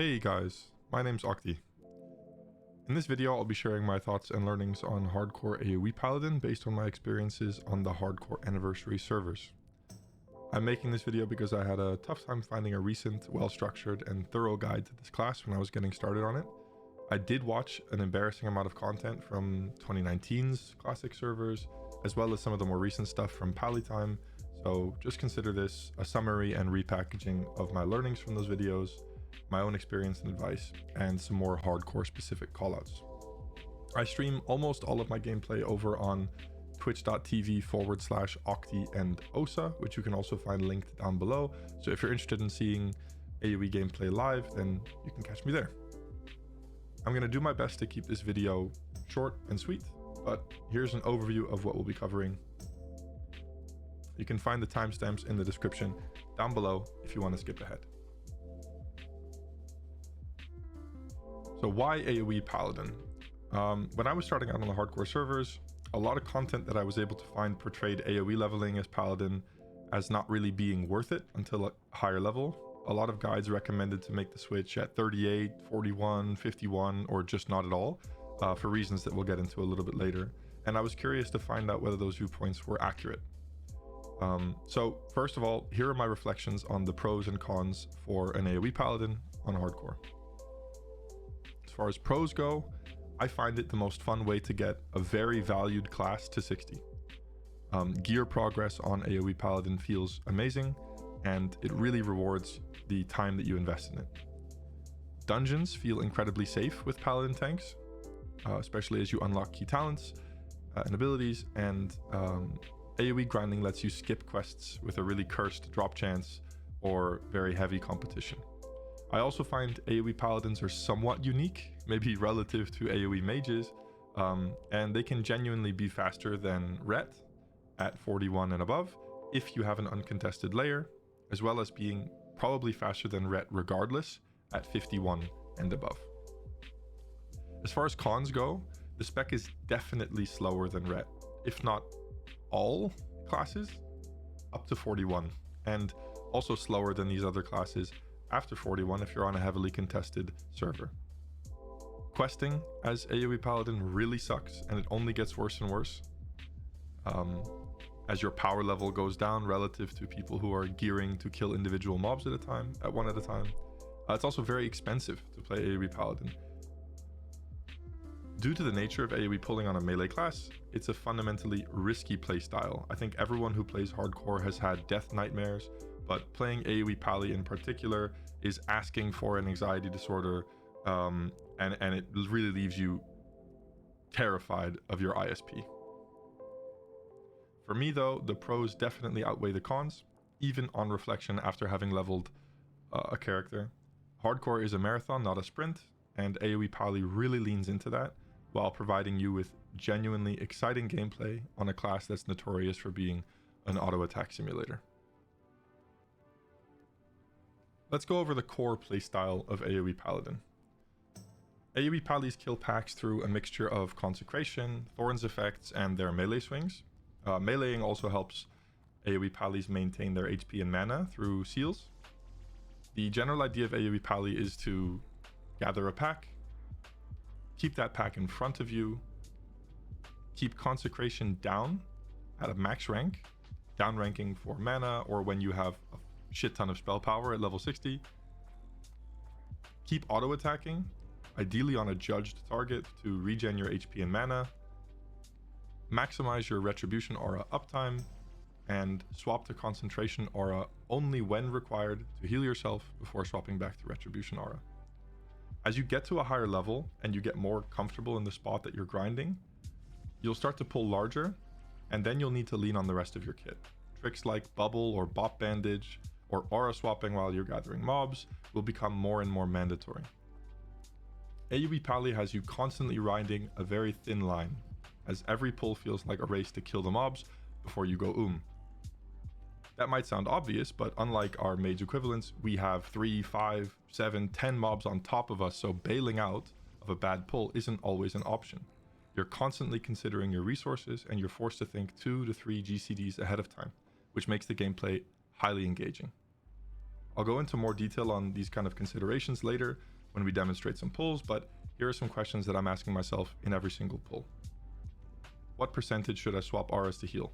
Hey guys, my name's Octi. In this video I'll be sharing my thoughts and learnings on Hardcore AOE Paladin based on my experiences on the Hardcore Anniversary servers. I'm making this video because I had a tough time finding a recent, well-structured and thorough guide to this class when I was getting started on it. I did watch an embarrassing amount of content from 2019's classic servers, as well as some of the more recent stuff from Palytime, so just consider this a summary and repackaging of my learnings from those videos, my own experience and advice, and some more hardcore specific callouts. I stream almost all of my gameplay over on twitch.tv/Octi and Osa, which you can also find linked down below. So if you're interested in seeing AOE gameplay live, then you can catch me there. I'm going to do my best to keep this video short and sweet, but here's an overview of what we'll be covering. You can find the timestamps in the description down below if you want to skip ahead. So why AOE Paladin? When I was starting out on the hardcore servers, a lot of content that I was able to find portrayed AOE leveling as Paladin as not really being worth it until a higher level. A lot of guides recommended to make the switch at 38, 41, 51, or just not at all, for reasons that we'll get into a little bit later. And I was curious to find out whether those viewpoints were accurate. So first of all, here are my reflections on the pros and cons for an AOE Paladin on hardcore. As far as pros go, I find it the most fun way to get a very valued class to 60. Gear progress on AOE Paladin feels amazing, and it really rewards the time that you invest in it. Dungeons feel incredibly safe with Paladin tanks, especially as you unlock key talents and abilities, and AOE grinding lets you skip quests with a really cursed drop chance or very heavy competition. I also find AOE Paladins are somewhat unique, maybe relative to AOE mages, and they can genuinely be faster than Ret at 41 and above if you have an uncontested layer, as well as being probably faster than Ret regardless at 51 and above. As far as cons go, the spec is definitely slower than Ret, if not all classes, up to 41, and also slower than these other classes after 41 if you're on a heavily contested server. Questing as AOE Paladin really sucks, and it only gets worse and worse as your power level goes down relative to people who are gearing to kill individual mobs at one at a time. It's also very expensive to play AOE Paladin. Due to the nature of AOE pulling on a melee class, it's a fundamentally risky playstyle. I think everyone who plays hardcore has had death nightmares, but playing AOE Pally in particular is asking for an anxiety disorder, and it really leaves you terrified of your ISP. For me though, the pros definitely outweigh the cons, even on reflection after having leveled a character. Hardcore is a marathon, not a sprint, and AOE Pally really leans into that, while providing you with genuinely exciting gameplay on a class that's notorious for being an auto attack simulator. Let's go over the core playstyle of AOE Paladin. AOE Pally's kill packs through a mixture of Consecration, Thorns effects, and their melee swings. Meleeing also helps AOE Pallys maintain their HP and mana through seals. The general idea of AOE Pally is to gather a pack, keep that pack in front of you, keep Consecration down at a max rank, down ranking for mana or when you have a shit ton of spell power at level 60, keep auto attacking, ideally on a judged target to regen your HP and mana, maximize your Retribution Aura uptime, and swap to Concentration Aura only when required to heal yourself before swapping back to Retribution Aura. As you get to a higher level and you get more comfortable in the spot that you're grinding, you'll start to pull larger, and then you'll need to lean on the rest of your kit. Tricks like Bubble or Bop Bandage or Aura swapping while you're gathering mobs will become more and more mandatory. AOE Pally has you constantly riding a very thin line, as every pull feels like a race to kill the mobs before you go That might sound obvious, but unlike our mage equivalents, we have 3, 5, 7, 10 mobs on top of us, so bailing out of a bad pull isn't always an option. You're constantly considering your resources, and you're forced to think 2 to 3 GCDs ahead of time, which makes the gameplay highly engaging. I'll go into more detail on these kind of considerations later when we demonstrate some pulls, but here are some questions that I'm asking myself in every single pull. What percentage should I swap auras to heal,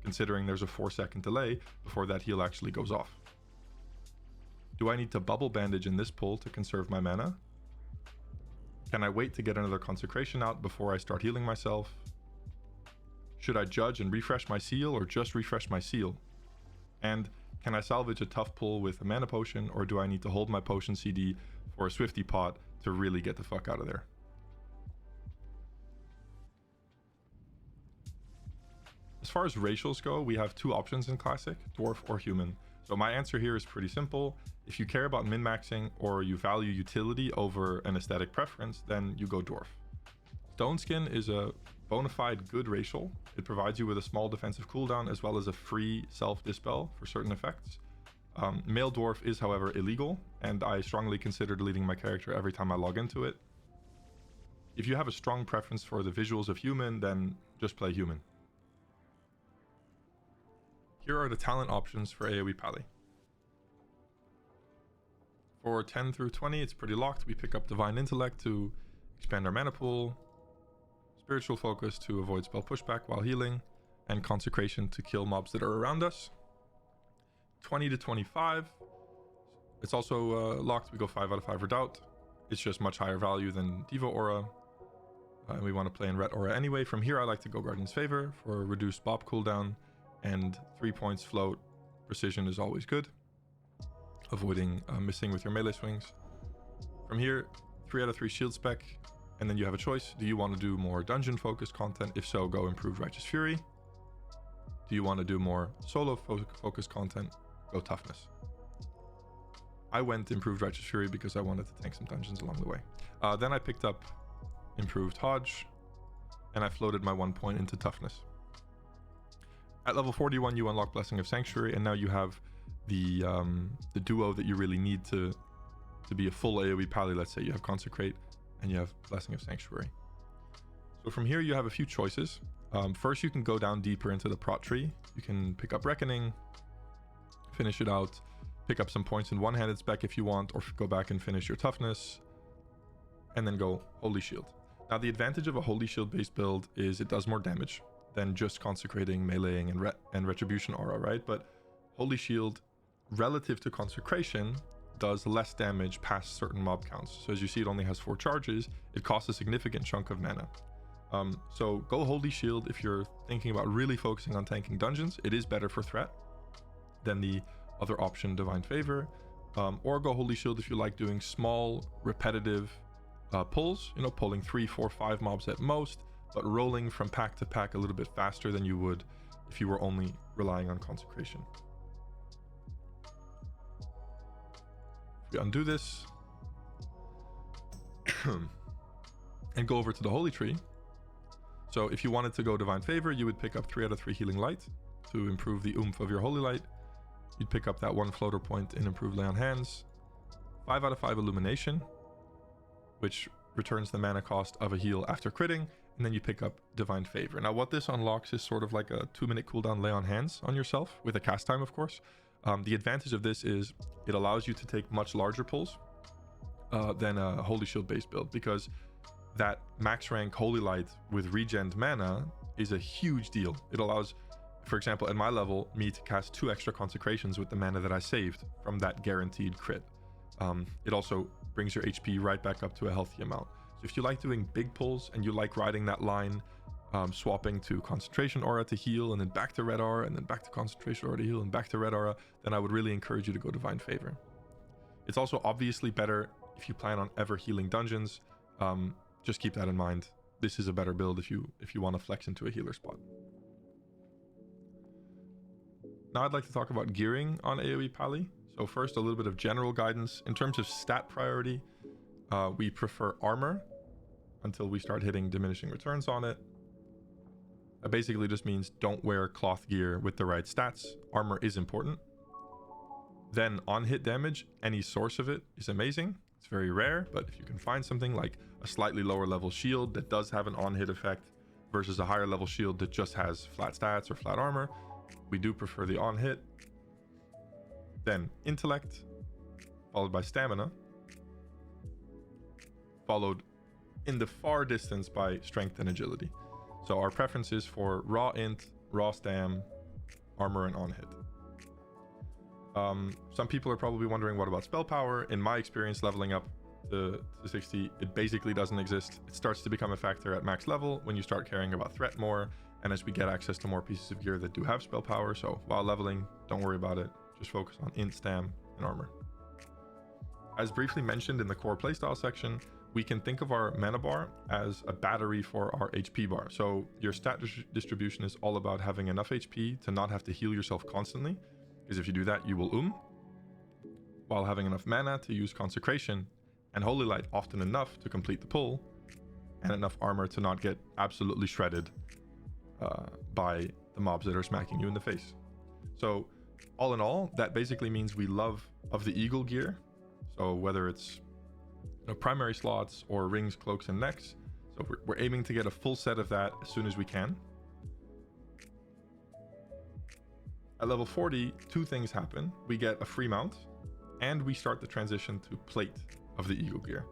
considering there's a 4-second delay before that heal actually goes off? Do I need to bubble bandage in this pull to conserve my mana? Can I wait to get another consecration out before I start healing myself? Should I judge and refresh my seal or just refresh my seal? And can I salvage a tough pull with a mana potion, or do I need to hold my potion CD for a Swifty pot to really get the fuck out of there? As far as racials go, we have two options in Classic, Dwarf or Human. So my answer here is pretty simple. If you care about min-maxing or you value utility over an aesthetic preference, then you go Dwarf. Stone Skin is a bona fide good racial. It provides you with a small defensive cooldown as well as a free self-dispel for certain effects. Male Dwarf is, however, illegal, and I strongly consider deleting my character every time I log into it. If you have a strong preference for the visuals of Human, then just play Human. Here are the talent options for AOE Pally. For 10 through 20, it's pretty locked. We pick up Divine Intellect to expand our mana pool, Spiritual Focus to avoid spell pushback while healing, and Consecration to kill mobs that are around us. 20 to 25, it's also locked. We go 5 out of 5 Redoubt. It's just much higher value than Diva Aura. And we want to play in Ret Aura anyway. From here, I like to go Guardian's Favor for reduced Bob cooldown, and 3 points float. Precision is always good, avoiding missing with your melee swings. From here, 3 out of 3 shield spec, and then you have a choice. Do you want to do more dungeon focused content? If so, go Improved Righteous Fury. Do you want to do more solo focused content? Go Toughness. I went Improved Righteous Fury because I wanted to tank some dungeons along the way. Then I picked up Improved Hodge, and I floated my 1 point into Toughness. At level 41, you unlock Blessing of Sanctuary, and now you have the duo that you really need to be a full AOE Pally. Let's say you have Consecrate and you have Blessing of Sanctuary. So from here, you have a few choices. First, you can go down deeper into the prot tree. You can pick up Reckoning, finish it out, pick up some points in one-handed spec if you want, or go back and finish your Toughness, and then go Holy Shield. Now, the advantage of a Holy Shield based build is it does more damage than just consecrating, meleeing, and Retribution Aura, right? But Holy Shield, relative to Consecration, does less damage past certain mob counts. So as you see, it only has 4 charges. It costs a significant chunk of mana. So go Holy Shield if you're thinking about really focusing on tanking dungeons. It is better for threat than the other option, Divine Favor. Or go Holy Shield if you like doing small, repetitive pulls, you know, pulling 3, 4, 5 mobs at most, but rolling from pack to pack a little bit faster than you would if you were only relying on Consecration. If we undo this and go over to the Holy Tree. So if you wanted to go Divine Favor, you would pick up 3 out of 3 Healing Light to improve the oomph of your Holy Light. You'd pick up that 1 floater point in Improved Lay on Hands. 5 out of 5 Illumination, which returns the mana cost of a heal after critting, and then you pick up Divine Favor. Now what this unlocks is sort of like a 2-minute cooldown Lay on Hands on yourself, with a cast time of course. The advantage of this is it allows you to take much larger pulls than a Holy Shield based build, because that max rank Holy Light with regen mana is a huge deal. It allows, for example, at my level, me to cast 2 extra Consecrations with the mana that I saved from that guaranteed crit. It also brings your HP right back up to a healthy amount. So if you like doing big pulls and you like riding that line, swapping to Concentration Aura to heal, and then back to Red Aura, and then back to Concentration Aura to heal, and back to Red Aura, then I would really encourage you to go Divine Favor. It's also obviously better if you plan on ever healing dungeons. Just keep that in mind. This is a better build if you want to flex into a healer spot. Now I'd like to talk about gearing on AOE Pally. So first, a little bit of general guidance. In terms of stat priority, we prefer armor until we start hitting diminishing returns on it. That basically just means don't wear cloth gear with the right stats. Armor is important. Then on hit damage, any source of it is amazing. It's very rare, but if you can find something like a slightly lower level shield that does have an on hit effect versus a higher level shield that just has flat stats or flat armor, we do prefer the on hit. then intellect, followed by stamina, followed in the far distance by strength and agility. So our preference is for raw int, raw stam, armor, and on hit. Some people are probably wondering, what about spell power? In my experience, leveling up to 60, it basically doesn't exist. It starts to become a factor at max level when you start caring about threat more, and as we get access to more pieces of gear that do have spell power. So while leveling, don't worry about it. Just focus on int, stam, and armor. As briefly mentioned in the core playstyle section, we can think of our mana bar as a battery for our HP bar. So your stat distribution is all about having enough HP to not have to heal yourself constantly, because if you do that, you will while having enough mana to use Consecration and Holy Light often enough to complete the pull, and enough armor to not get absolutely shredded by the mobs that are smacking you in the face. So all in all, that basically means we love of the Eagle gear. So whether it's primary slots or rings, cloaks, and necks. So we're aiming to get a full set of that as soon as we can. At level 40, two things happen. We get a free mount, and we start the transition to plate of the Eagle gear.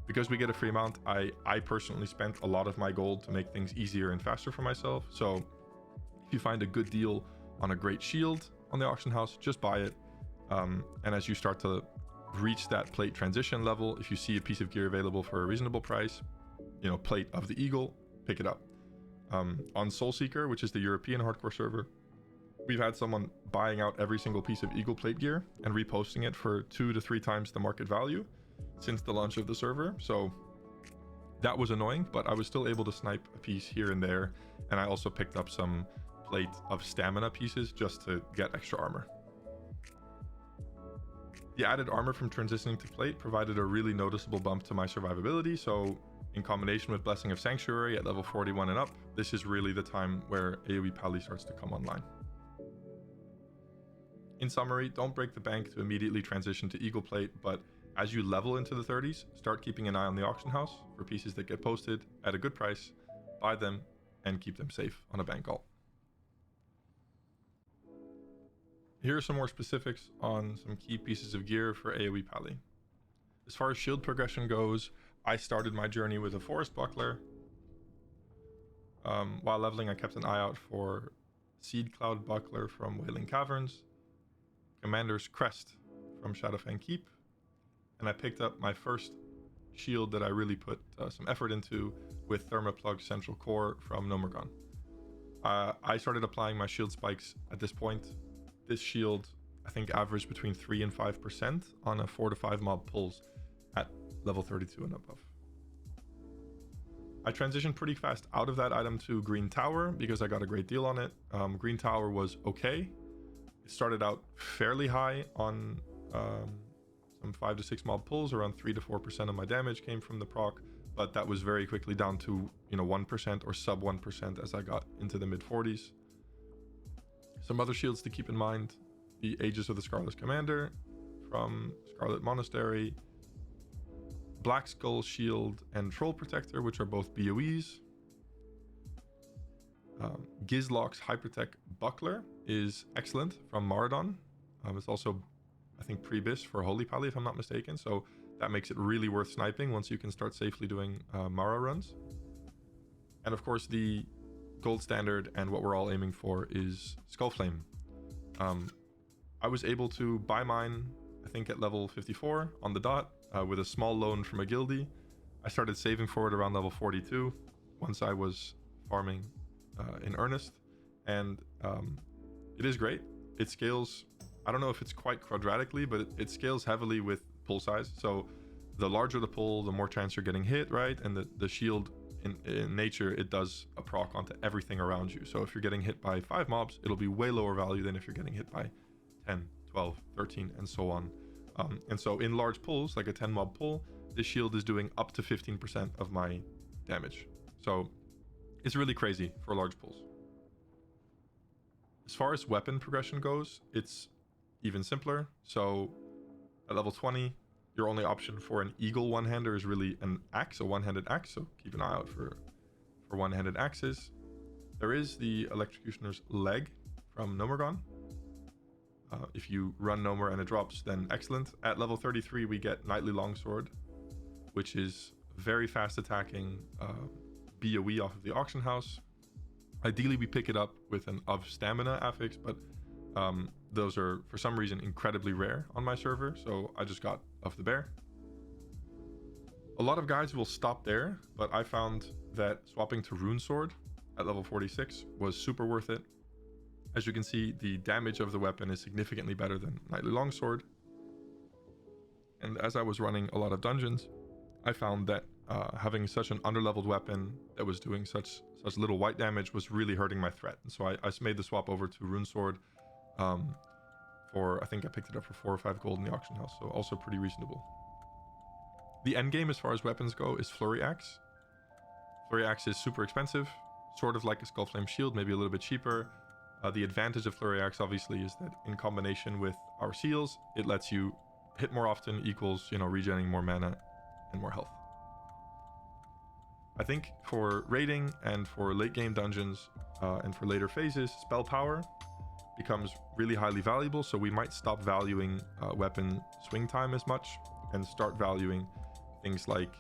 Because we get a free mount, I personally spent a lot of my gold to make things easier and faster for myself. So if you find a good deal on a great shield on the auction house, just buy it. And as you start to reach that plate transition level, if you see a piece of gear available for a reasonable price, plate of the Eagle, pick it up. On Soulseeker, which is the European hardcore server, we've had someone buying out every single piece of Eagle plate gear and reposting it for 2 to 3 times the market value since the launch of the server. So that was annoying, but I was still able to snipe a piece here and there. And I also picked up some plate of stamina pieces just to get extra armor. The added armor from transitioning to plate provided a really noticeable bump to my survivability. So in combination with Blessing of Sanctuary at level 41 and up, this is really the time where AOE Pally starts to come online. In summary, don't break the bank to immediately transition to Eagle plate, but as you level into the 30s, start keeping an eye on the auction house for pieces that get posted at a good price, buy them, and keep them safe on a bank alt. Here are some more specifics on some key pieces of gear for AOE Pally. As far as shield progression goes, I started my journey with a Forest Buckler. While leveling, I kept an eye out for Seed Cloud Buckler from Wailing Caverns, Commander's Crest from Shadowfang Keep, and I picked up my first shield that I really put some effort into with Thermaplug Central Core from Nomergon. I started applying my shield spikes at this point. This shield, I think, averaged between 3 and 5% on a 4 to 5 mob pulls at level 32 and above. I transitioned pretty fast out of that item to Green Tower because I got a great deal on it. Green Tower was okay. It started out fairly high on some 5 to 6 mob pulls. Around 3 to 4% of my damage came from the proc, but that was very quickly down to 1% or sub 1% as I got into the mid 40s. Some other shields to keep in mind: the Aegis of the Scarlet Commander from Scarlet Monastery, Black Skull Shield and Troll Protector, which are both BOEs. Gizlock's Hypertech Buckler is excellent from Maradon. It's also, I think, pre-bis for Holy Pally, if I'm not mistaken, so that makes it really worth sniping once you can start safely doing Mara runs. And of course, the gold standard and what we're all aiming for is Skullflame. I was able to buy mine, I think, at level 54 on the dot with a small loan from a guildie. I started saving for it around level 42 once I was farming in earnest, and it is great. It scales, I don't know if it's quite quadratically, but it scales heavily with pull size. So the larger the pull, the more chance you're getting hit, right? And the shield in nature, it does a proc onto everything around you. So if you're getting hit by 5 mobs, it'll be way lower value than if you're getting hit by 10, 12, 13, and so on. And so in large pulls, like a 10 mob pull, this shield is doing up to 15% of my damage. So it's really crazy for large pulls. As far as weapon progression goes, it's even simpler. So at level 20, your only option for an eagle one-hander is really an axe, a one-handed axe. So keep an eye out for one-handed axes. There is the Electrocutioner's Leg from Nomergon. If you run Nomer and it drops, then excellent. At level 33, we get Knightly Longsword, which is very fast attacking BOE off of the auction house. Ideally, we pick it up with an of stamina affix, but those are for some reason incredibly rare on my server, so I just got of the bear. A lot of guys will stop there, but I found that swapping to Rune Sword at level 46 was super worth it. As you can see, the damage of the weapon is significantly better than Knightly Longsword. And as I was running a lot of dungeons, I found that having such an underleveled weapon that was doing such little white damage was really hurting my threat. And so I made the swap over to Rune Sword for, I think I picked it up for 4 or 5 gold in the auction house, so also pretty reasonable. The end game as far as weapons go is Flurry Axe. Flurry Axe is super expensive, sort of like a Skullflame Shield, maybe a little bit cheaper. The advantage of Flurry Axe obviously is that in combination with our seals, it lets you hit more often, equals, you know, regenerating more mana and more health. I think for raiding and for late game dungeons and for later phases, spell power becomes really highly valuable, so we might stop valuing weapon swing time as much and start valuing things like,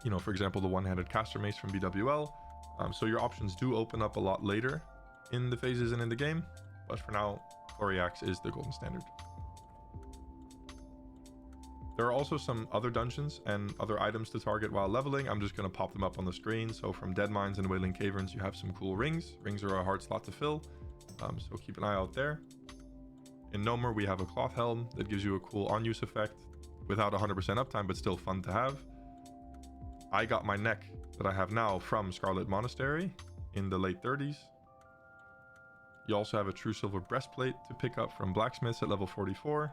you know, for example, the one-handed caster mace from BWL. So your options do open up a lot later in the phases and in the game, but for now, Flurry Axe is the golden standard. There are also some other dungeons and other items to target while leveling. I'm just going to pop them up on the screen. So from Dead Mines and Wailing Caverns, you have some cool rings. Rings are a hard slot to fill, so keep an eye out there. In Nomer, we have a Cloth Helm that gives you a cool on-use effect without 100% uptime, but still fun to have. I got my neck that I have now from Scarlet Monastery in the late 30s. You also have a True Silver Breastplate to pick up from Blacksmiths at level 44.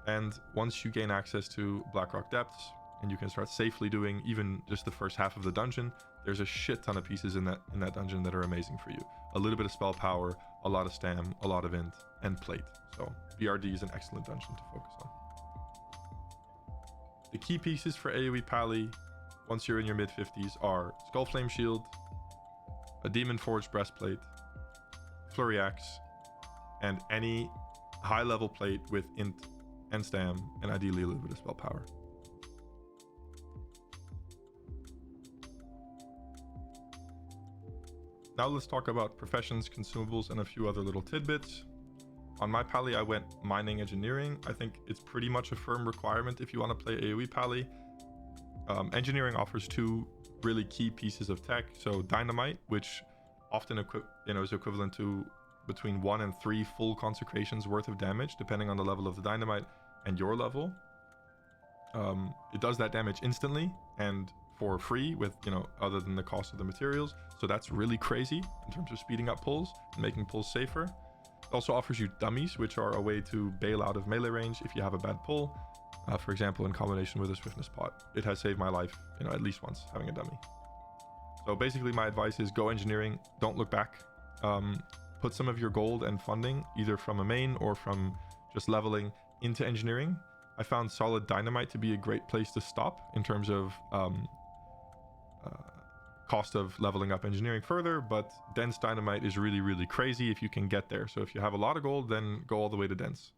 And once you gain access to Blackrock Depths, and you can start safely doing even just the first half of the dungeon, there's a shit ton of pieces in that dungeon that are amazing for you. A little bit of spell power, a lot of stam, a lot of int, and plate. So BRD is an excellent dungeon to focus on. The key pieces for AOE Pally, once you're in your mid-50s, are Skullflame Shield, a Demon Forged Breastplate, Flurry Axe, and any high-level plate with int and stam, and ideally a little bit of spell power. Now let's talk about professions, consumables, and a few other little tidbits. On my Pally, I went mining engineering. I think it's pretty much a firm requirement if you want to play AOE Pally. Engineering offers 2 really key pieces of tech. So dynamite, which often is equivalent to between 1 and 3 full consecrations worth of damage, depending on the level of the dynamite and your level. It does that damage instantly and for free with, other than the cost of the materials. So that's really crazy in terms of speeding up pulls and making pulls safer. It also offers you dummies, which are a way to bail out of melee range if you have a bad pull. For example, in combination with a swiftness pot. It has saved my life, at least once, having a dummy. So basically my advice is go engineering, don't look back. Put some of your gold and funding, either from a main or from just leveling, into engineering. I found solid dynamite to be a great place to stop in terms of cost of leveling up engineering further, but dense dynamite is really, really crazy if you can get there. So if you have a lot of gold, then go all the way to dense.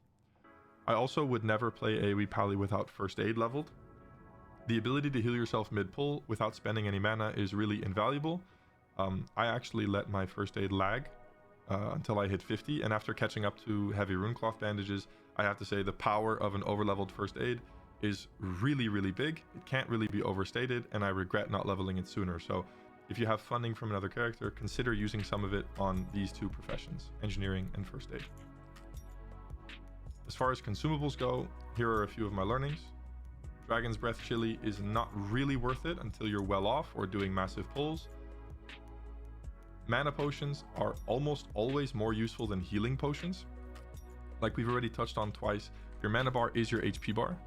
I also would never play AOE Pally without first aid leveled. The ability to heal yourself mid-pull without spending any mana is really invaluable. I actually let my first aid lag until I hit 50, and after catching up to heavy runecloth bandages, I have to say the power of an overleveled first aid is really, really big. It can't really be overstated, and I regret not leveling it sooner. So if you have funding from another character, consider using some of it on these 2 professions, engineering and first aid. As far as consumables go, here are a few of my learnings. Dragon's Breath Chili is not really worth it until you're well off or doing massive pulls. Mana potions are almost always more useful than healing potions. Like we've already touched on twice, your mana bar is your HP bar.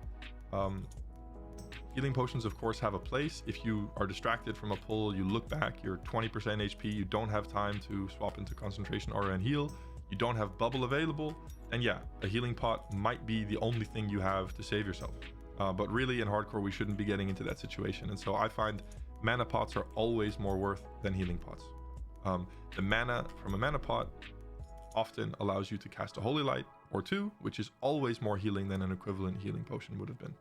Healing potions, of course, have a place. If you are distracted from a pull, you look back, you're 20% HP, you don't have time to swap into concentration aura and heal, you don't have bubble available, then yeah, a healing pot might be the only thing you have to save yourself. But really in hardcore, we shouldn't be getting into that situation. And so I find mana pots are always more worth than healing pots. The mana from a mana pot often allows you to cast a Holy Light or two, which is always more healing than an equivalent healing potion would have been.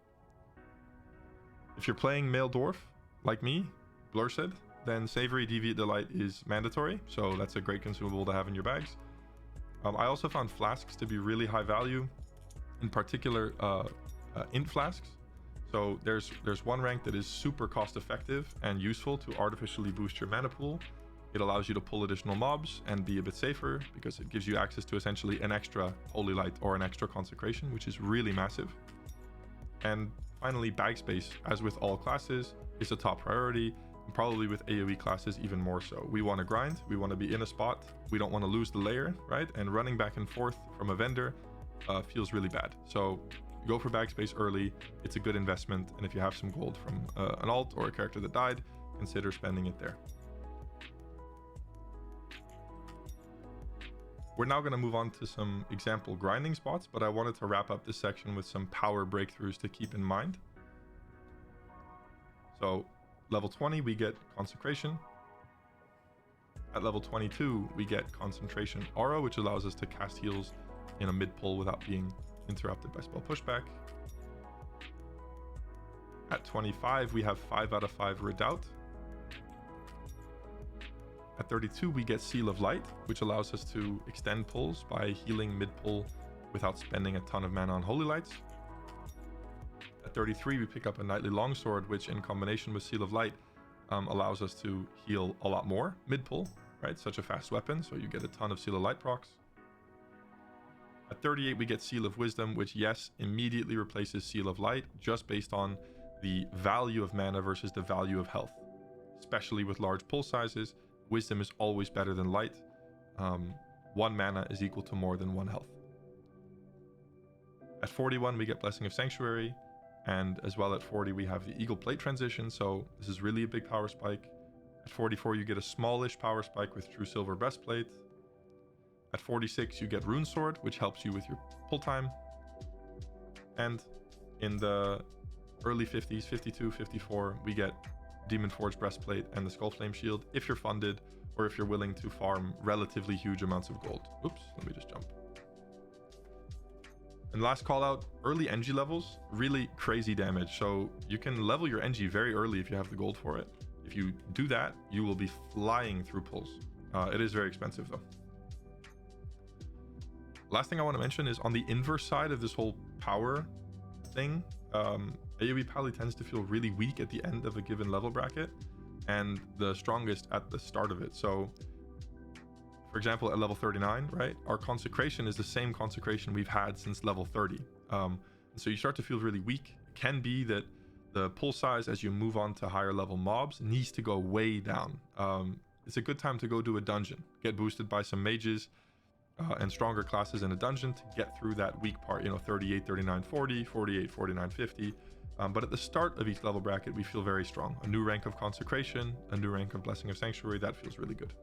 If you're playing Male Dwarf, like me, Blursid, then Savory Deviate Delight is mandatory, so that's a great consumable to have in your bags. I also found flasks to be really high value, in particular int flasks. So there's one rank that is super cost effective and useful to artificially boost your mana pool. It allows you to pull additional mobs and be a bit safer because it gives you access to essentially an extra Holy Light or an extra Consecration, which is really massive. And finally, bag space, as with all classes, is a top priority, and probably with AoE classes even more so. We want to grind, we want to be in a spot, we don't want to lose the layer, right? And running back and forth from a vendor feels really bad. So go for bag space early, it's a good investment, and if you have some gold from an alt or a character that died, consider spending it there. We're now going to move on to some example grinding spots, but I wanted to wrap up this section with some power breakthroughs to keep in mind. So level 20, we get Consecration. At level 22, we get Concentration Aura, which allows us to cast heals in a mid-pull without being interrupted by spell pushback. At 25, we have 5 out of 5 Redoubt. At 32, we get Seal of Light, which allows us to extend pulls by healing mid-pull without spending a ton of mana on Holy Lights. At 33, we pick up a Knightly Longsword, which in combination with Seal of Light allows us to heal a lot more mid-pull, right? Such a fast weapon, so you get a ton of Seal of Light procs. At 38, we get Seal of Wisdom, which, yes, immediately replaces Seal of Light, just based on the value of mana versus the value of health. Especially with large pull sizes, Wisdom is always better than Light. 1 mana is equal to more than 1 health. At 41, we get Blessing of Sanctuary, and as well at 40, we have the Eagle Plate transition, so this is really a big power spike. At 44, you get a smallish power spike with True Silver Breastplate. At 46, you get Rune Sword, which helps you with your pull time. And in the early 50s, 52, 54, we get Demon Forge Breastplate and the Skullflame Shield if you're funded or if you're willing to farm relatively huge amounts of gold. Oops, let me just jump. And last call out, early NG levels, really crazy damage. So you can level your NG very early if you have the gold for it. If you do that, you will be flying through pulls. It is very expensive though. Last thing I want to mention is on the inverse side of this whole power thing, AOE Paladin tends to feel really weak at the end of a given level bracket and the strongest at the start of it. So for example, at level 39, right, our Consecration is the same Consecration we've had since level 30. So you start to feel really weak. It can be that the pull size as you move on to higher level mobs needs to go way down. It's a good time to go do a dungeon, get boosted by some mages and stronger classes in a dungeon to get through that weak part, 38, 39, 40, 48, 49, 50. But at the start of each level bracket, we feel very strong. A new rank of Consecration, a new rank of Blessing of Sanctuary, that feels really good.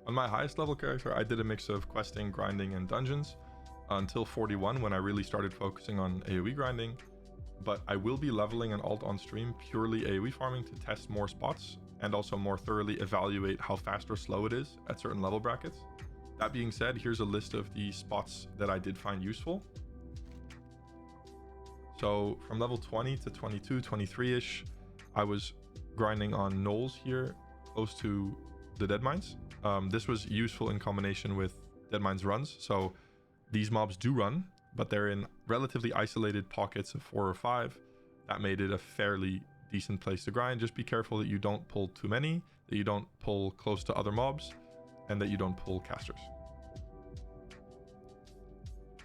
On my highest level character, I did a mix of questing, grinding, and dungeons until 41 when I really started focusing on AoE grinding. But I will be leveling an alt on stream purely AoE farming to test more spots and also more thoroughly evaluate how fast or slow it is at certain level brackets. That being said, here's a list of the spots that I did find useful. So from level 20 to 22, 23-ish, I was grinding on knolls here close to the dead mines. This was useful in combination with dead mines runs. So these mobs do run, but they're in relatively isolated pockets of 4 or 5. That made it a fairly decent place to grind. Just be careful that you don't pull too many, that you don't pull close to other mobs, and that you don't pull casters.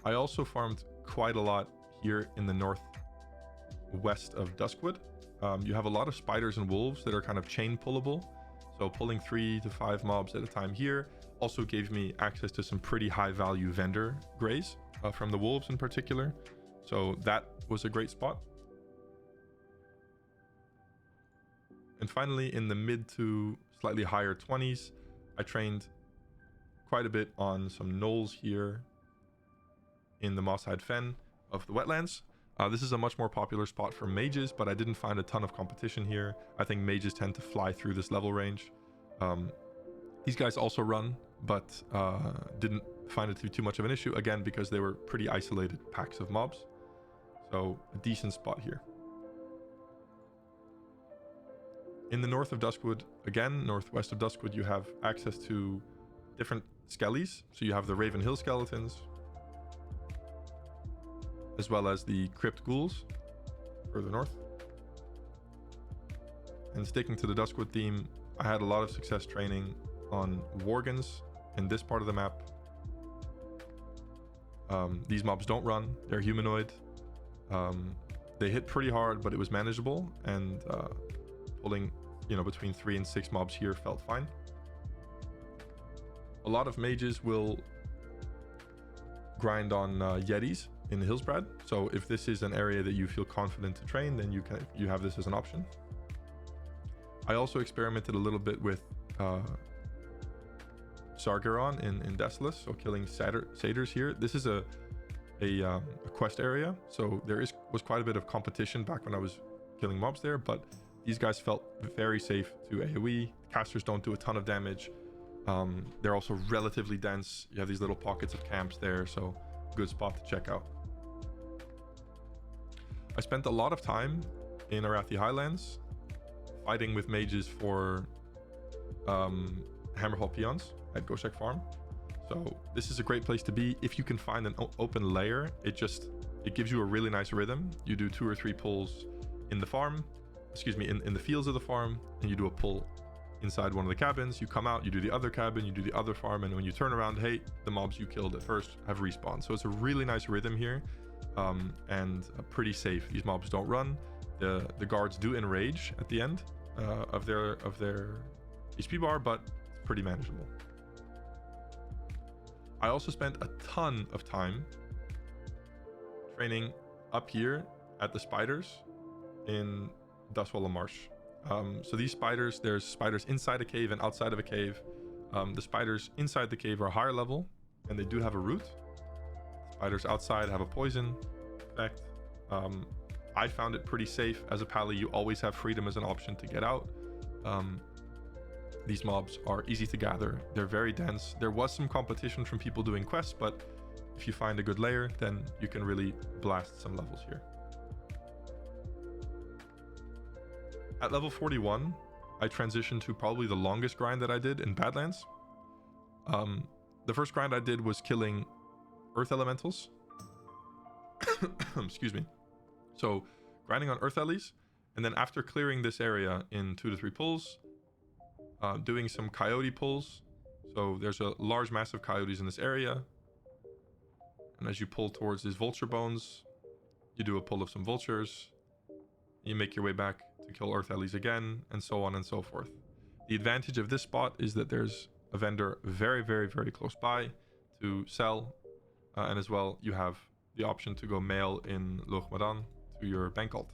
I also farmed quite a lot here in the northwest of Duskwood. You have a lot of spiders and wolves that are kind of chain pullable. So pulling 3 to 5 mobs at a time here also gave me access to some pretty high value vendor grays from the wolves in particular. So that was a great spot. And finally, in the mid to slightly higher 20s, I trained quite a bit on some knolls here in the Mosshide Fen of the wetlands. This is a much more popular spot for mages, but I didn't find a ton of competition here. I think mages tend to fly through this level range. These guys also run, but didn't find it to be too much of an issue, again, because they were pretty isolated packs of mobs. So a decent spot here. In the north of Duskwood, again, northwest of Duskwood, you have access to different skellies. So you have the Raven Hill skeletons, as well as the Crypt Ghouls further north. And sticking to the Duskwood theme, I had a lot of success training on Worgens in this part of the map. These mobs don't run, they're humanoid. They hit pretty hard, but it was manageable, and pulling, between 3 and 6 mobs here felt fine. A lot of mages will grind on Yetis in Hillsbrad, so if this is an area that you feel confident to train, then you have this as an option. I also experimented a little bit with Sargeron in Desolus, so killing satyrs here. This is a quest area, so there was quite a bit of competition back when I was killing mobs there, but these guys felt very safe to AoE. Casters don't do a ton of damage. They're also relatively dense. You have these little pockets of camps there, so good spot to check out. I spent a lot of time in Arathi Highlands fighting with mages for Hammerhall Peons at Goshek Farm. So this is a great place to be if you can find an open layer. It gives you a really nice rhythm. You do 2 or 3 pulls in the farm, in the fields of the farm, and you do a pull inside one of the cabins. You come out, you do the other cabin, you do the other farm, and when you turn around, hey, the mobs you killed at first have respawned. So it's a really nice rhythm here, and pretty safe. These mobs don't run. The guards do enrage at the end of their HP bar, but it's pretty manageable. I also spent a ton of time training up here at the spiders in Dustwallow Marsh. So these spiders, there's spiders inside a cave and outside of a cave. The spiders inside the cave are higher level, and they do have a root. Spiders outside have a poison effect. I found it pretty safe as a pally. You always have freedom as an option to get out. These mobs are easy to gather. They're very dense. There was some competition from people doing quests, but if you find a good layer, then you can really blast some levels here. At level 41, I transitioned to probably the longest grind that I did in Badlands. The first grind I did was killing Earth Elementals. Excuse me. So grinding on Earth Ellies, and then after clearing this area in 2 to 3 pulls, doing some coyote pulls. So there's a large mass of coyotes in this area, and as you pull towards these vulture bones, you do a pull of some vultures. You make your way back to kill Earth Ellies again, and so on and so forth. The advantage of this spot is that there's a vendor very, very, very close by to sell, and as well you have the option to go mail in Loch Madan to your bank alt.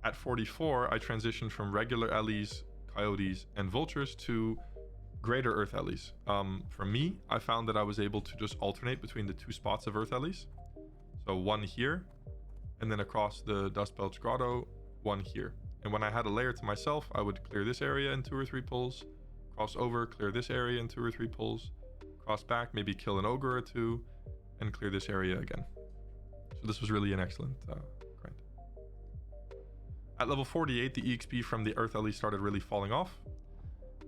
At 44, I transitioned from regular Ellies, coyotes, and vultures to greater Earth Ellies. For me, I found that I was able to just alternate between the 2 spots of Earth Ellies. So one here, and then across the Dustbelch Grotto, one here. And when I had a layer to myself, I would clear this area in 2 or 3 pulls, cross over, clear this area in 2 or 3 pulls, cross back, maybe kill an ogre or 2, and clear this area again. So this was really an excellent grind. At level 48, the EXP from the Earth Ellie started really falling off,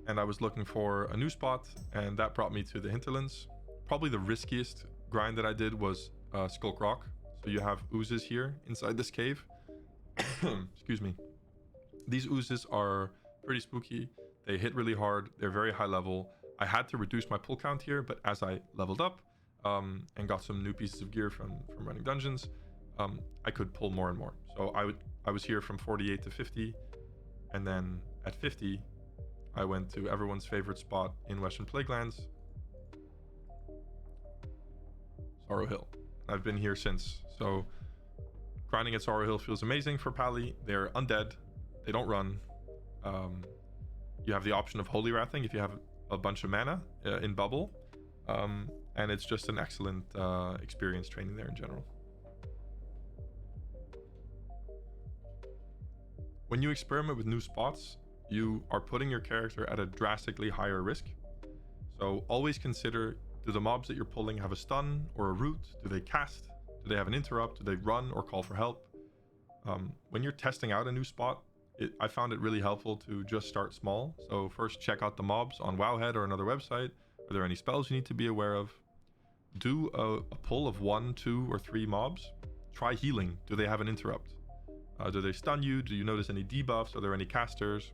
and I was looking for a new spot, and that brought me to the Hinterlands. Probably the riskiest grind that I did was Skulk Rock. So you have oozes here inside this cave. Excuse me. These oozes are pretty spooky. They hit really hard. They're very high level. I had to reduce my pull count here, but as I leveled up and got some new pieces of gear from running dungeons, I could pull more and more. So I was here from 48 to 50, and then at 50, I went to everyone's favorite spot in Western Plaguelands, Sorrow Hill. I've been here since. So grinding at Sorrow Hill feels amazing for Pally. They're undead. They don't run. You have the option of Holy Wrathing if you have a bunch of mana in Bubble. And it's just an excellent experience training there in general. When you experiment with new spots, you are putting your character at a drastically higher risk. So always consider, do the mobs that you're pulling have a stun or a root? Do they cast? Do they have an interrupt? Do they run or call for help? When you're testing out a new spot, I found it really helpful to just start small. So first check out the mobs on Wowhead or another website. Are there any spells you need to be aware of? Do a pull of 1, 2, or 3 mobs. Try healing. Do they have an interrupt? Do they stun you? Do you notice any debuffs? Are there any casters?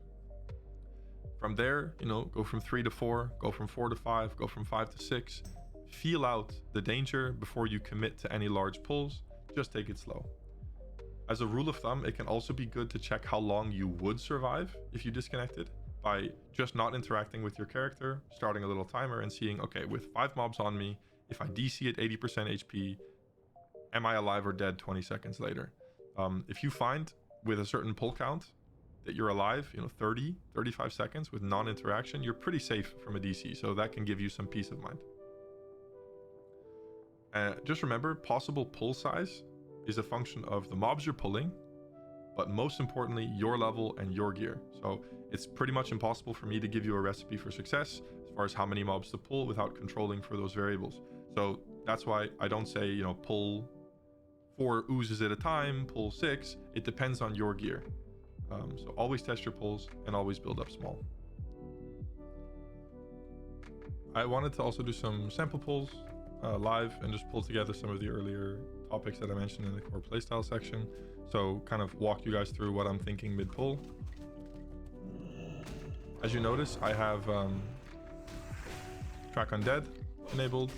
From there, go from 3 to 4, go from 4 to 5, go from 5 to 6. Feel out the danger before you commit to any large pulls. Just take it slow. As a rule of thumb, it can also be good to check how long you would survive if you disconnected by just not interacting with your character, starting a little timer and seeing, okay, with 5 mobs on me, if I DC at 80% HP, am I alive or dead 20 seconds later? If you find with a certain pull count that you're alive, 30, 35 seconds with non-interaction, you're pretty safe from a DC. So that can give you some peace of mind. Just remember, possible pull size is a function of the mobs you're pulling, but most importantly, your level and your gear. So it's pretty much impossible for me to give you a recipe for success as far as how many mobs to pull without controlling for those variables. So that's why I don't say, pull 4 oozes at a time, pull 6. It depends on your gear. So always test your pulls and always build up small. I wanted to also do some sample pulls live and just pull together some of the earlier topics that I mentioned in the core playstyle section. So kind of walk you guys through what I'm thinking mid-pull. As you notice, I have Track Undead enabled.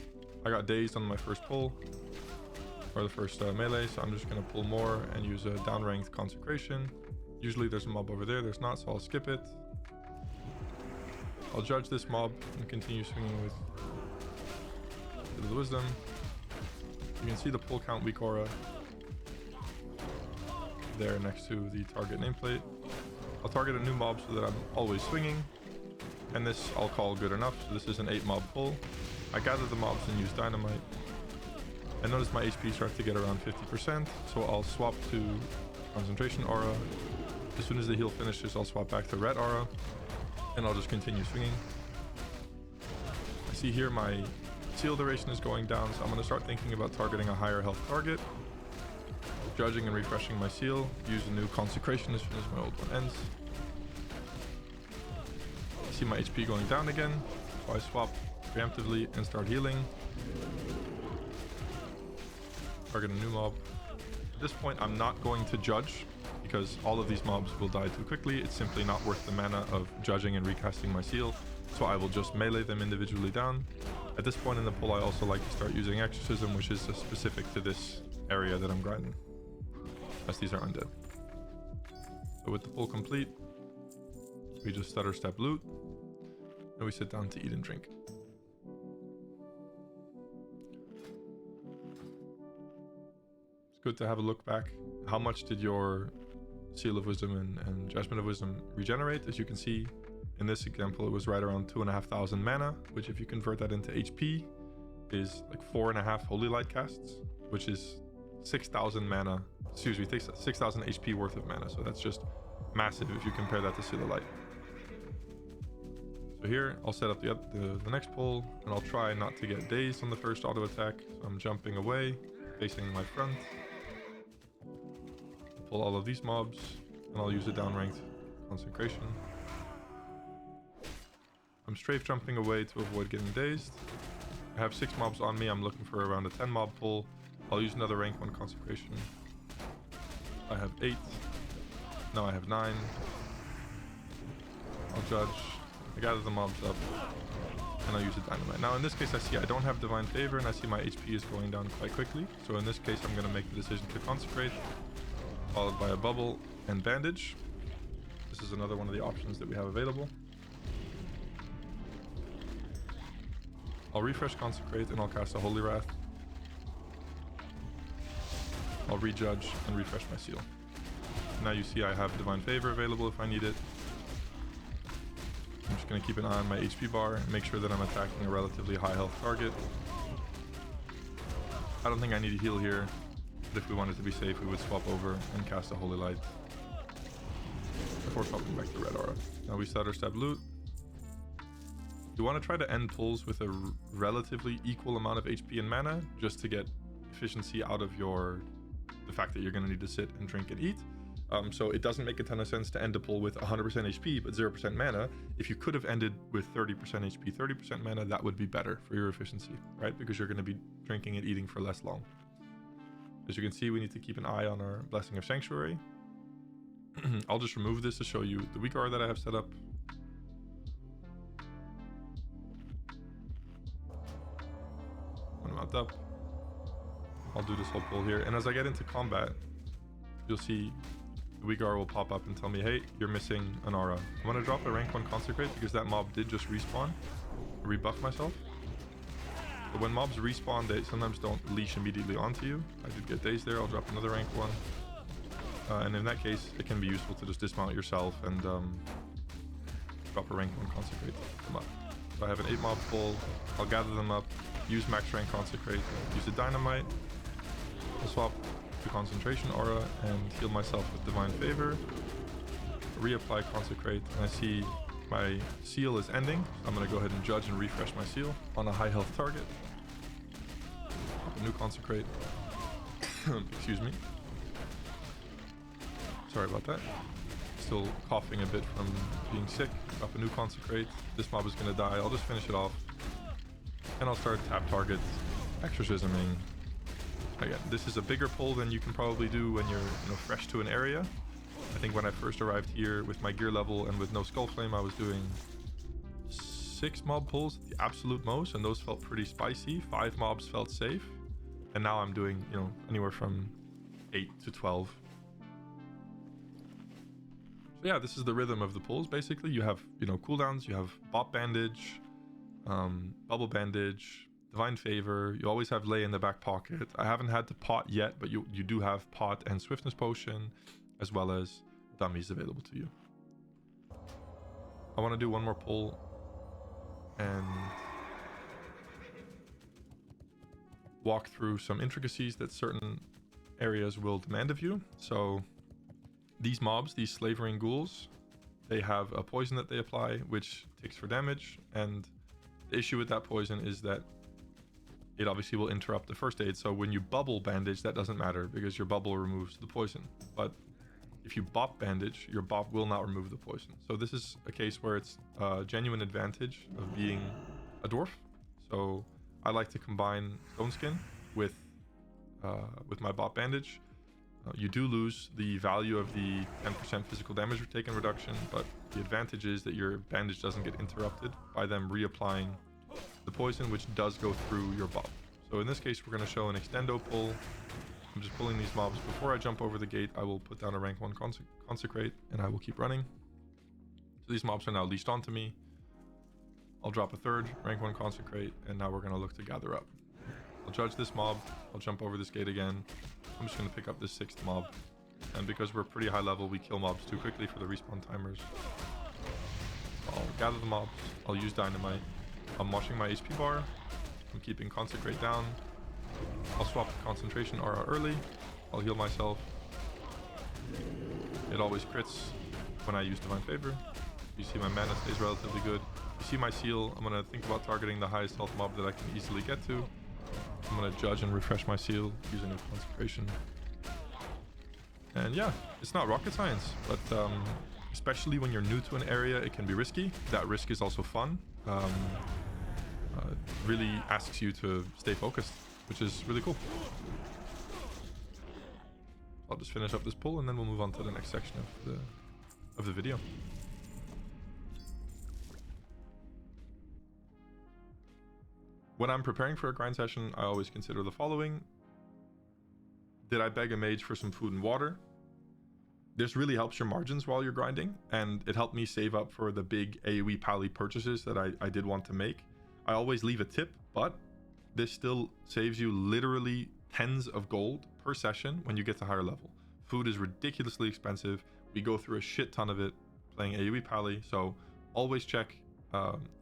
I got dazed on my first pull, or the first melee, so I'm just going to pull more and use a down-ranked consecration. Usually there's a mob over there, there's not, so I'll skip it. I'll judge this mob and continue swinging with the wisdom. You can see the pull count WeakAura there next to the target nameplate. I'll target a new mob so that I'm always swinging, and this I'll call good enough. So this is an 8 mob pull. I gather the mobs and use dynamite. I notice my HP starts to get around 50%, so I'll swap to concentration aura. As soon as the heal finishes, I'll swap back to red aura, and I'll just continue swinging. I see here my seal duration is going down, so I'm going to start thinking about targeting a higher health target. Judging and refreshing my seal. Use a new consecration as soon as my old one ends. I see my HP going down again, so I swap preemptively and start healing. Target a new mob. At this point, I'm not going to judge because all of these mobs will die too quickly. It's simply not worth the mana of judging and recasting my seal, so I will just melee them individually down. At this point in the pull, I also like to start using Exorcism, which is specific to this area that I'm grinding, as these are undead. So with the pull complete, we just stutter step loot, and we sit down to eat and drink. It's good to have a look back. How much did your Seal of Wisdom and Judgment of Wisdom regenerate? As you can see, in this example, it was right around 2,500 mana, which if you convert that into HP, is like 4.5 Holy Light casts, which is 6,000 mana, 6,000 HP worth of mana. So that's just massive if you compare that to Seal of Light. So here, I'll set up the next pull, and I'll try not to get dazed on the first auto attack. So I'm jumping away, facing my front. Pull all of these mobs, and I'll use a downranked consecration. I'm strafe jumping away to avoid getting dazed. I have 6 mobs on me. I'm looking for around a 10 mob pull. I'll use another rank 1 consecration. I have 8. Now I have 9. I'll judge. I gather the mobs up, and I'll use a dynamite. Now in this case, I see I don't have divine favor, and I see my HP is going down quite quickly. So in this case, I'm going to make the decision to consecrate, followed by a bubble and bandage. This is another one of the options that we have available. I'll refresh consecrate, and I'll cast a Holy Wrath. I'll rejudge and refresh my seal. Now you see I have divine favor available if I need it. I'm just going to keep an eye on my HP bar and make sure that I'm attacking a relatively high health target. I don't think I need to heal here, but if we wanted to be safe, we would swap over and cast a Holy Light. before swapping back to red aura. Now we stutter step loot. You want to try to end pulls with a relatively equal amount of HP and mana, just to get efficiency out of the fact that you're going to need to sit and drink and eat. So it doesn't make a ton of sense to end a pull with 100% HP but 0% mana. If you could have ended with 30% HP, 30% mana, that would be better for your efficiency, right? Because you're going to be drinking and eating for less long. As you can see, we need to keep an eye on our Blessing of Sanctuary. I'll just remove this to show you the weak aura that I have set up. When I'm out up, I'll do this whole pull here. And as I get into combat, you'll see the weak aura will pop up and tell me, hey, you're missing an aura. I'm going to drop a rank 1 Consecrate because that mob did just respawn. I rebuffed myself. But when mobs respawn, they sometimes don't leash immediately onto you. I did get dazed there. I'll drop another rank 1. And in that case, it can be useful to just dismount yourself and drop a rank 1 Consecrate them up. So I have an 8 mob pull. I'll gather them up, use max rank Consecrate, use a Dynamite. I'll swap the Concentration Aura and heal myself with Divine Favor. Reapply Consecrate, and I see my seal is ending. I'm going to go ahead and judge and refresh my seal on a high health target. Pop a new Consecrate. Excuse me. Sorry about that. Still coughing a bit from being sick. Drop a new Consecrate. This mob is going to die. I'll just finish it off. And I'll start tap target, exorcisming. Again, this is a bigger pull than you can probably do when you're fresh to an area. I think when I first arrived here with my gear level and with no Skull Flame, I was doing 6 mob pulls at the absolute most, and those felt pretty spicy. 5 mobs felt safe. And now I'm doing, anywhere from 8 to 12. So yeah, this is the rhythm of the pulls. Basically, you have, cooldowns, you have Bop Bandage, Bubble Bandage, Divine Favor. You always have Lay in the back pocket. I haven't had to pot yet, but you do have pot and Swiftness Potion, as well as dummies available to you. I want to do one more pull and walk through some intricacies that certain areas will demand of you. So these mobs, these slavering ghouls, they have a poison that they apply, which takes for damage. And the issue with that poison is that it obviously will interrupt the first aid. So when you bubble bandage, that doesn't matter because your bubble removes the poison. But if you bop bandage, your bop will not remove the poison. So this is a case where it's a genuine advantage of being a dwarf. So I like to combine Stone Skin with my bop bandage. You do lose the value of the 10% physical damage taken reduction, but the advantage is that your bandage doesn't get interrupted by them reapplying the poison, which does go through your bop. So in this case, we're going to show an extendo pull. I'm just pulling these mobs. Before I jump over the gate, I will put down a rank 1 Consecrate, and I will keep running. So these mobs are now leashed onto me. I'll drop a third rank 1 Consecrate, and now we're going to look to gather up. I'll judge this mob. I'll jump over this gate again. I'm just going to pick up this 6th mob. And because we're pretty high level, we kill mobs too quickly for the respawn timers. I'll gather the mobs. I'll use Dynamite. I'm washing my HP bar. I'm keeping Consecrate down. I'll swap the Concentration Aura early. I'll heal myself. It always crits when I use Divine Favor. You see my mana stays relatively good. You see my seal. I'm going to think about targeting the highest health mob that I can easily get to. I'm going to judge and refresh my seal using a Consecration. And yeah, it's not rocket science, but especially when you're new to an area, it can be risky. That risk is also fun. It really asks you to stay focused, which is really cool. I'll just finish up this pull and then we'll move on to the next section of the video. When I'm preparing for a grind session, I always consider the following. Did I beg a mage for some food and water? This really helps your margins while you're grinding, and it helped me save up for the big AOE Pally purchases that I did want to make. I always leave a tip, but this still saves you literally tens of gold per session when you get to higher level. Food is ridiculously expensive. We go through a shit ton of it playing AOE Pally, so always check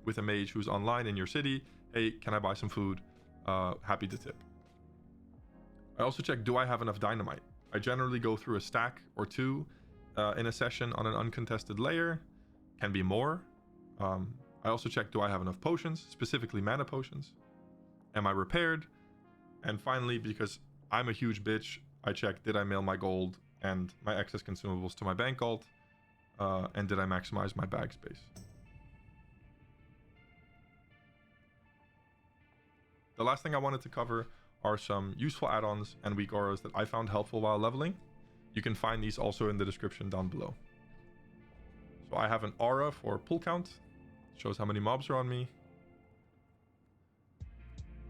with a mage who's online in your city. Hey, can I buy some food? Happy to tip. I also check, do I have enough dynamite? I generally go through a stack or two in a session on an uncontested layer. Can be more. I also check, do I have enough potions, specifically mana potions? Am I repaired? And finally, because I'm a huge bitch, I check, did I mail my gold and my excess consumables to my bank alt? And did I maximize my bag space? The last thing I wanted to cover are some useful add-ons and weak auras that I found helpful while leveling. You can find these also in the description down below. So I have an aura for pull count. Shows how many mobs are on me.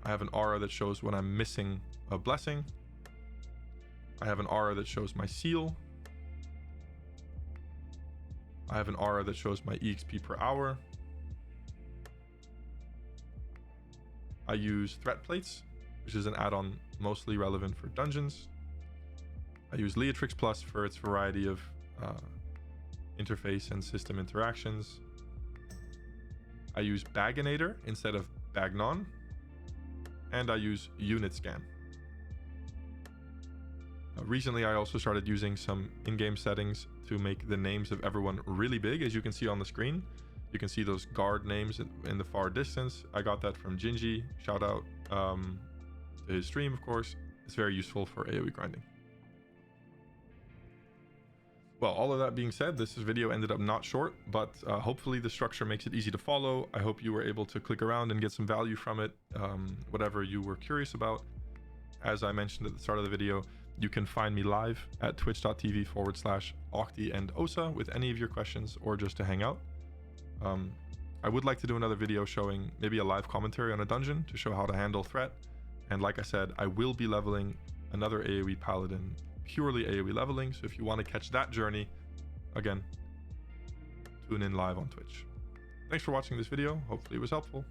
I have an aura that shows when I'm missing a blessing. I have an aura that shows my seal. I have an aura that shows my EXP per hour. I use ThreatPlates, which is an add-on mostly relevant for dungeons. I use LeatrixPlus for its variety of interface and system interactions. I use Baganator instead of Bagnon. And I use UnitScan. Recently, I also started using some in-game settings to make the names of everyone really big, as you can see on the screen. You can see those guard names in the far distance. I got that from Gingy. Shout out to his stream, of course. It's very useful for AoE grinding. Well, all of that being said, this video ended up not short, but hopefully the structure makes it easy to follow. I hope you were able to click around and get some value from it, whatever you were curious about. As I mentioned at the start of the video, you can find me live at twitch.tv/Octi and Osa with any of your questions or just to hang out. I would like to do another video showing maybe a live commentary on a dungeon to show how to handle threat. And like I said, I will be leveling another AoE Paladin, purely AoE leveling. So if you want to catch that journey, again, tune in live on Twitch. Thanks for watching this video. Hopefully it was helpful.